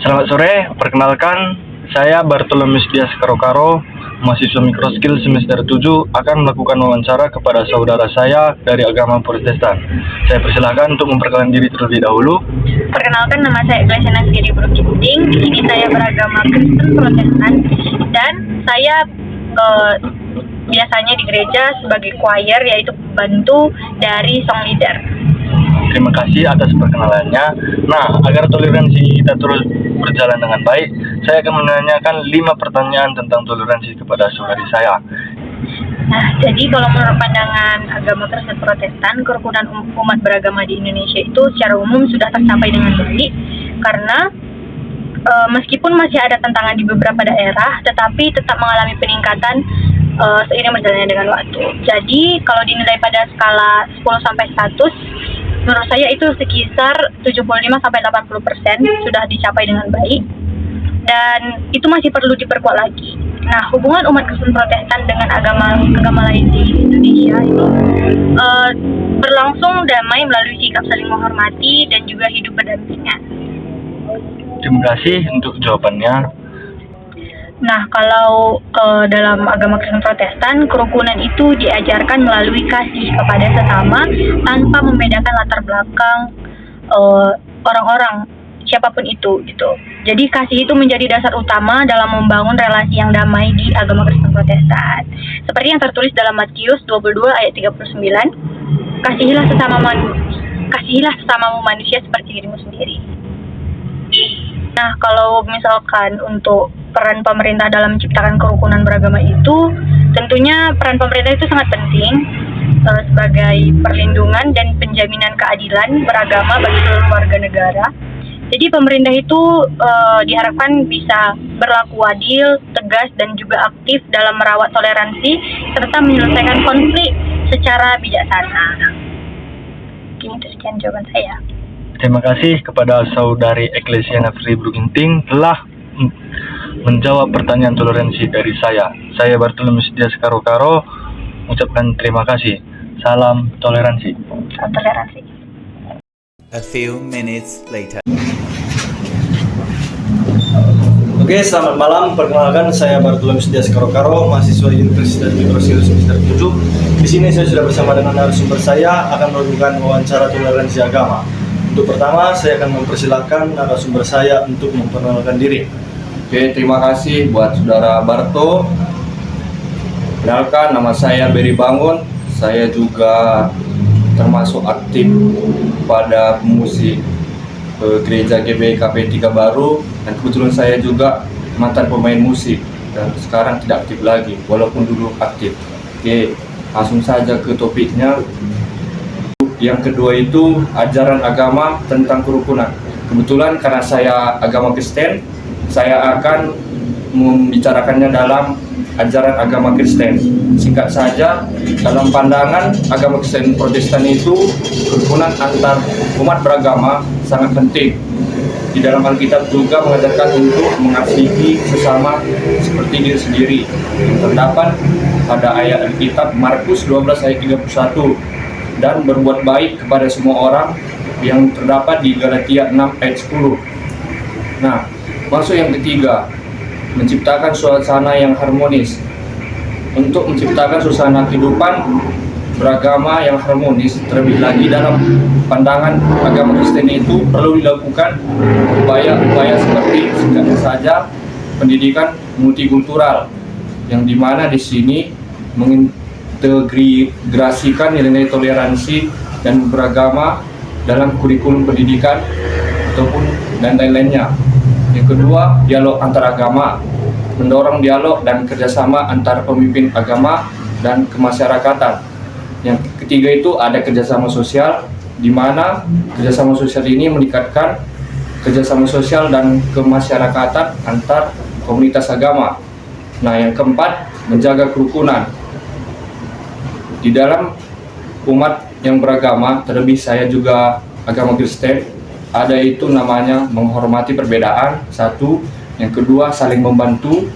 Selamat sore, perkenalkan saya Bartolomeus Dias Karokaro, mahasiswa mikroskill semester 7 akan melakukan wawancara kepada saudara saya dari agama Protestan. Saya persilahkan untuk memperkenalkan diri terlebih dahulu. Perkenalkan, nama saya Iglesia Nasiri Broginting. Di sini saya beragama Kristen Protestan dan saya biasanya di gereja sebagai choir, yaitu pembantu dari song leader. Terima kasih atas perkenalannya. Nah, agar toleransi kita terus berjalan dengan baik, saya akan menanyakan 5 pertanyaan tentang toleransi kepada saudari saya. Nah, jadi kalau menurut pandangan agama Kristen Protestan, kerukunan umat beragama di Indonesia itu secara umum sudah tercapai dengan baik, karena meskipun masih ada tantangan di beberapa daerah, tetapi tetap mengalami peningkatan seiring berjalannya dengan waktu. Jadi, kalau dinilai pada skala 10-100, menurut saya itu sekitar 75-80% sudah dicapai dengan baik, dan itu masih perlu diperkuat lagi. Nah, hubungan umat Kristen Protestan dengan agama lain di Indonesia itu berlangsung damai melalui sikap saling menghormati dan juga hidup berdampingan. Terima kasih untuk jawabannya. Nah, kalau dalam agama Kristen Protestan, kerukunan itu diajarkan melalui kasih kepada sesama tanpa membedakan latar belakang orang-orang, siapapun itu, gitu. Jadi kasih itu menjadi dasar utama dalam membangun relasi yang damai di agama Kristen Protestan. Seperti yang tertulis dalam Matius 22 ayat 39, kasihilah sesamamu manusia seperti dirimu sendiri. Nah, kalau misalkan untuk peran pemerintah dalam menciptakan kerukunan beragama itu, tentunya peran pemerintah itu sangat penting sebagai perlindungan dan penjaminan keadilan beragama bagi seluruh warga negara. Jadi pemerintah itu diharapkan bisa berlaku adil, tegas, dan juga aktif dalam merawat toleransi serta menyelesaikan konflik secara bijaksana. Mungkin itu sekian jawaban saya. Terima kasih kepada saudari Iglesia Nasiri Broginting telah menjawab pertanyaan toleransi dari saya. Saya Bartolomeus Dias Karokaro mengucapkan terima kasih. Salam toleransi. Salam toleransi. A few minutes later. Oke, selamat malam. Perkenalkan, saya Bartolomeus Dias Karokaro, mahasiswa Universitas Mikroskill semester 7. Di sini saya sudah bersama dengan narasumber saya akan melakukan wawancara toleransi agama. Untuk pertama, saya akan mempersilahkan narasumber saya untuk memperkenalkan diri. Oke, terima kasih buat saudara Barto. Kenalkan, nama saya Beri Bangun. Saya juga termasuk aktif pada musik gereja GBI KP 3 Baru, dan kebetulan saya juga mantan pemain musik dan sekarang tidak aktif lagi walaupun dulu aktif. Oke, langsung saja ke topiknya. Yang kedua itu ajaran agama tentang kerukunan. Kebetulan karena saya agama Kristen, saya akan membicarakannya dalam ajaran agama Kristen. Singkat saja, dalam pandangan agama Kristen Protestan itu kerukunan antar umat beragama sangat penting. Di dalam Alkitab juga mengajarkan untuk mengasihi sesama seperti diri sendiri. Terdapat pada ayat Alkitab Markus 12 ayat 31, dan berbuat baik kepada semua orang, yang terdapat di Galatia 6 ayat 10. Nah, masuk yang ketiga, menciptakan suasana yang harmonis. Untuk menciptakan suasana kehidupan beragama yang harmonis, terlebih lagi dalam pandangan agama Kristen itu perlu dilakukan upaya-upaya seperti singkatnya saja pendidikan multikultural, yang dimana di sini mengintegrasikan nilai-nilai toleransi dan beragama dalam kurikulum pendidikan ataupun dan lain-lainnya. Yang kedua, dialog antar agama, mendorong dialog dan kerjasama antar pemimpin agama dan kemasyarakatan. Yang ketiga itu ada kerjasama sosial, di mana kerjasama sosial ini meningkatkan kerjasama sosial dan kemasyarakatan antar komunitas agama. Nah, yang keempat, menjaga kerukunan. Di dalam umat yang beragama, terlebih saya juga agama Kristen, ada itu namanya menghormati perbedaan, satu. Yang kedua, saling membantu.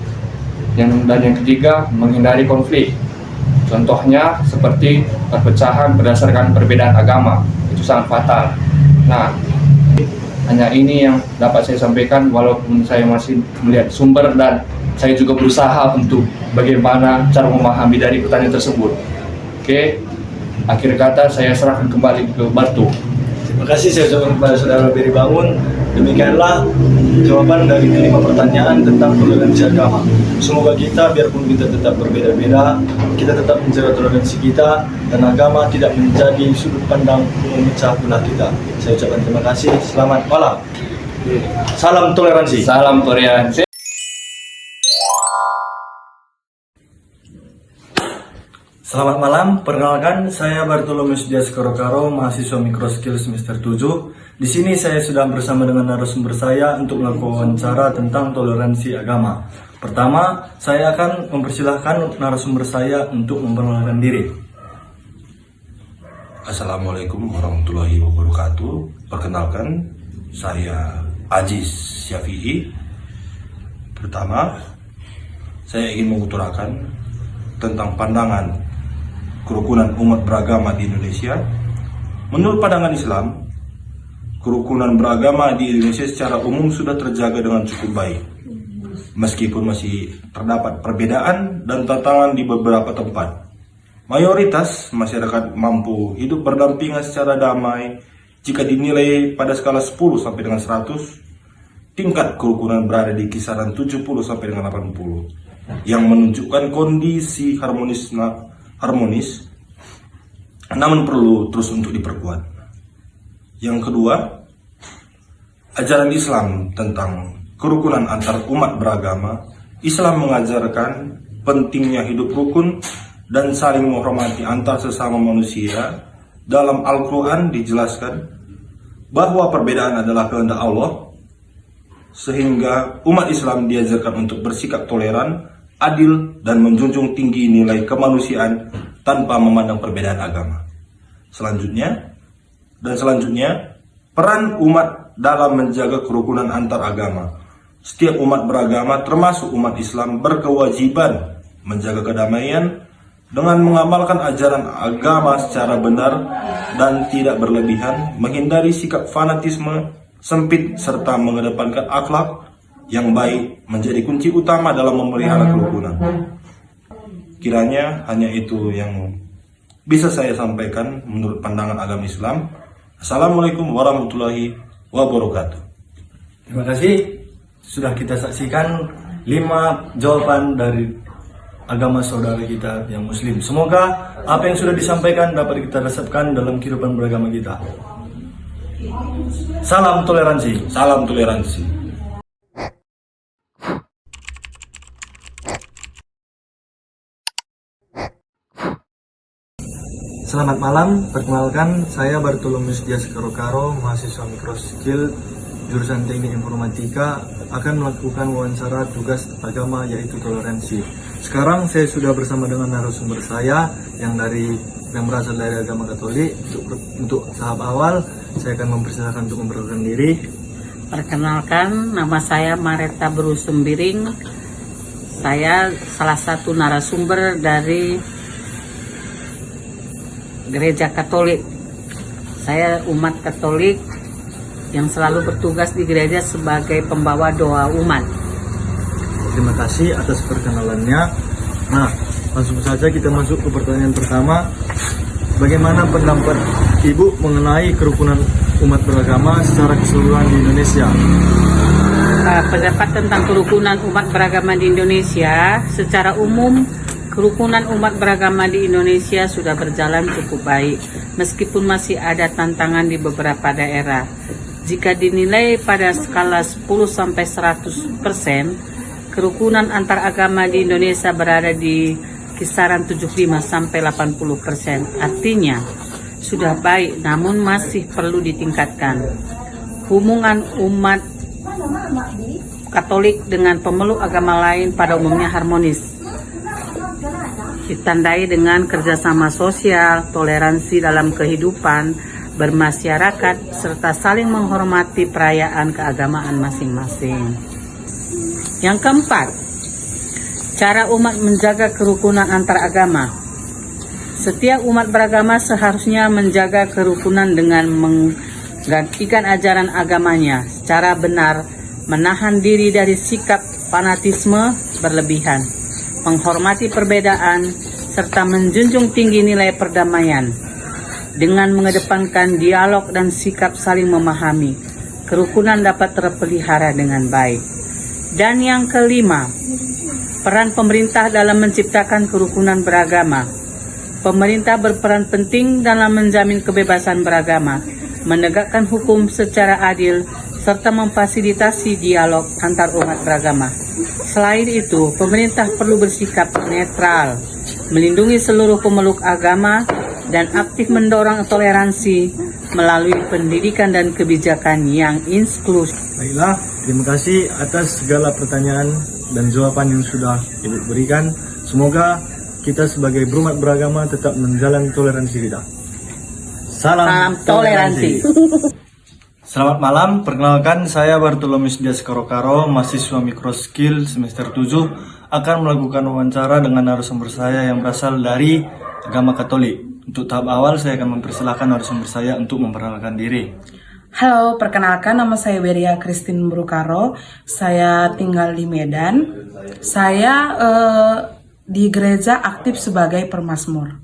Dan yang ketiga, menghindari konflik. Contohnya seperti perpecahan berdasarkan perbedaan agama, itu sangat fatal. Nah, Hanya ini yang dapat saya sampaikan, walaupun saya masih melihat sumber dan saya juga berusaha untuk bagaimana cara memahami dari pertanyaan tersebut. Oke, akhir kata saya serahkan kembali ke Bartu. Terima kasih saya ucapkan kepada Saudara Beri Bangun. Demikianlah jawaban dari 5 pertanyaan tentang toleransi agama. Semoga kita, biarpun kita tetap berbeda-beda, kita tetap menjaga toleransi kita dan agama tidak menjadi sudut pandang memecah belah kita. Saya ucapkan terima kasih. Selamat malam. Salam toleransi. Salam toleransi. Selamat malam, perkenalkan saya Bartolomeus Dias Karo-Karo, mahasiswa Microskill semester 7. Di sini saya sudah bersama dengan narasumber saya untuk melakukan wawancara tentang toleransi agama. Pertama, saya akan mempersilahkan narasumber saya untuk memperkenalkan diri. Assalamualaikum warahmatullahi wabarakatuh. Perkenalkan, saya Aziz Syafi'i. Pertama, saya ingin mengutarakan tentang pandangan kerukunan umat beragama di Indonesia. Menurut pandangan Islam, kerukunan beragama di Indonesia secara umum sudah terjaga dengan cukup baik. Meskipun masih terdapat perbedaan dan tantangan di beberapa tempat. Mayoritas masyarakat mampu hidup berdampingan secara damai. Jika dinilai pada skala 10 sampai dengan 100, tingkat kerukunan berada di kisaran 70 sampai dengan 80, yang menunjukkan kondisi harmonis, namun perlu terus untuk diperkuat. Yang kedua, ajaran Islam tentang kerukunan antar umat beragama. Islam mengajarkan pentingnya hidup rukun dan saling menghormati antar sesama manusia. Dalam Al-Quran dijelaskan bahwa perbedaan adalah kehendak Allah, sehingga umat Islam diajarkan untuk bersikap toleran, adil, dan menjunjung tinggi nilai kemanusiaan tanpa memandang perbedaan agama. Selanjutnya, peran umat dalam menjaga kerukunan antar agama. Setiap umat beragama, termasuk umat Islam, berkewajiban menjaga kedamaian dengan mengamalkan ajaran agama secara benar dan tidak berlebihan, menghindari sikap fanatisme sempit, serta mengedepankan akhlak yang baik menjadi kunci utama dalam memelihara kerukunan. Kiranya hanya itu yang bisa saya sampaikan menurut pandangan agama Islam. Assalamualaikum warahmatullahi wabarakatuh. Terima kasih. Sudah kita saksikan 5 jawaban dari agama saudara kita yang Muslim. Semoga apa yang sudah disampaikan dapat kita resepkan dalam kehidupan beragama kita. Salam toleransi. Salam toleransi. Selamat malam, perkenalkan saya Bartolomeus Dias Karo-Karo, mahasiswa Microskill jurusan Teknik Informatika, akan melakukan wawancara tugas agama yaitu toleransi. Sekarang saya sudah bersama dengan narasumber saya yang berasal dari agama Katolik. Untuk tahap awal, saya akan mempersilahkan untuk memperkenalkan diri. Perkenalkan, nama saya Mareta Berusumbiring. Saya salah satu narasumber dari Gereja Katolik. Saya umat Katolik yang selalu bertugas di gereja sebagai pembawa doa umat. Terima kasih atas perkenalannya. Nah, langsung saja kita masuk ke pertanyaan pertama. Bagaimana pendapat Ibu mengenai kerukunan umat beragama secara keseluruhan di Indonesia? Pendapat tentang kerukunan umat beragama di Indonesia, secara umum kerukunan umat beragama di Indonesia sudah berjalan cukup baik, meskipun masih ada tantangan di beberapa daerah. Jika dinilai pada skala 10-100%, kerukunan antar agama di Indonesia berada di kisaran 75-80%. Artinya, sudah baik namun masih perlu ditingkatkan. Hubungan umat Katolik dengan pemeluk agama lain pada umumnya harmonis, ditandai dengan kerjasama sosial, toleransi dalam kehidupan bermasyarakat, serta saling menghormati perayaan keagamaan masing-masing. Yang keempat, cara umat menjaga kerukunan antar agama. Setiap umat beragama seharusnya menjaga kerukunan dengan menggantikan ajaran agamanya secara benar, menahan diri dari sikap fanatisme berlebihan, menghormati perbedaan, serta menjunjung tinggi nilai perdamaian. Dengan mengedepankan dialog dan sikap saling memahami, kerukunan dapat terpelihara dengan baik. Dan yang kelima, peran pemerintah dalam menciptakan kerukunan beragama. Pemerintah berperan penting dalam menjamin kebebasan beragama, menegakkan hukum secara adil, serta memfasilitasi dialog antar umat beragama. Selain itu, pemerintah perlu bersikap netral, melindungi seluruh pemeluk agama, dan aktif mendorong toleransi melalui pendidikan dan kebijakan yang inklusif. Baiklah, terima kasih atas segala pertanyaan dan jawaban yang sudah Ibu berikan. Semoga kita sebagai berumat beragama tetap menjalani toleransi kita. Salam toleransi. Selamat malam, perkenalkan saya Bartolomeus Dias Karokaro, mahasiswa Mikroskill semester 7 akan melakukan wawancara dengan narasumber saya yang berasal dari agama Katolik. Untuk tahap awal saya akan mempersilahkan narasumber saya untuk memperkenalkan diri. Halo, perkenalkan nama saya Beria Christine Brukaro. Saya tinggal di Medan. Saya di gereja aktif sebagai permazmur.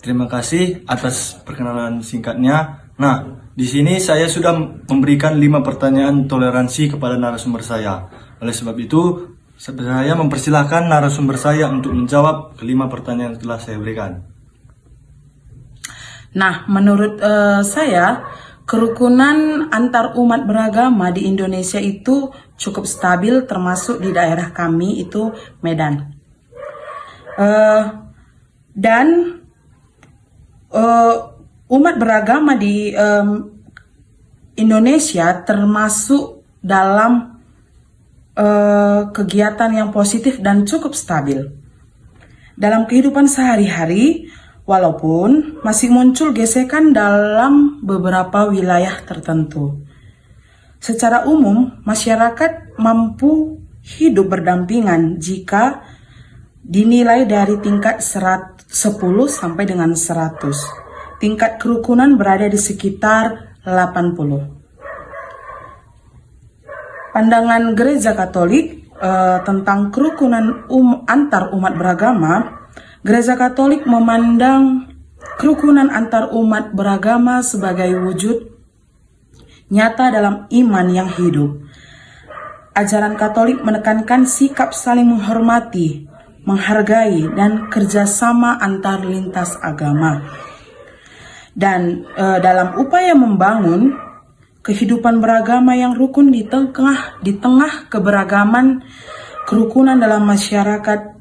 Terima kasih atas perkenalan singkatnya. Nah, di sini saya sudah memberikan 5 pertanyaan toleransi kepada narasumber saya. Oleh sebab itu, saya mempersilahkan narasumber saya untuk menjawab kelima pertanyaan yang telah saya berikan. Nah, menurut saya, kerukunan antar umat beragama di Indonesia itu cukup stabil, termasuk di daerah kami itu Medan. Dan umat beragama di Indonesia termasuk dalam kegiatan yang positif dan cukup stabil. Dalam kehidupan sehari-hari, walaupun masih muncul gesekan dalam beberapa wilayah tertentu. Secara umum, masyarakat mampu hidup berdampingan jika dinilai dari tingkat 10 sampai dengan 100. Tingkat kerukunan berada di sekitar 80. Pandangan Gereja Katolik tentang kerukunan antar umat beragama, Gereja Katolik memandang kerukunan antar umat beragama sebagai wujud nyata dalam iman yang hidup. Ajaran Katolik menekankan sikap saling menghormati, menghargai, dan kerjasama antar lintas agama. Dan dalam upaya membangun kehidupan beragama yang rukun di tengah keberagaman kerukunan dalam masyarakat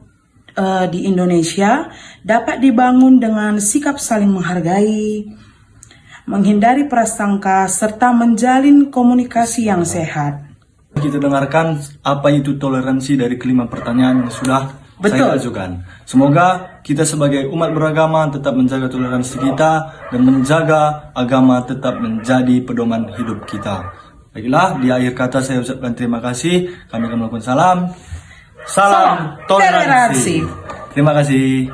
di Indonesia dapat dibangun dengan sikap saling menghargai, menghindari prasangka, serta menjalin komunikasi yang sehat. Kita dengarkan apa itu toleransi dari kelima pertanyaan yang sudah saya ajukan. Semoga kita sebagai umat beragama tetap menjaga toleransi kita dan menjaga agama tetap menjadi pedoman hidup kita. Baiklah, di akhir kata saya ucapkan terima kasih. Kami akan melakukan salam toleransi. Terima kasih.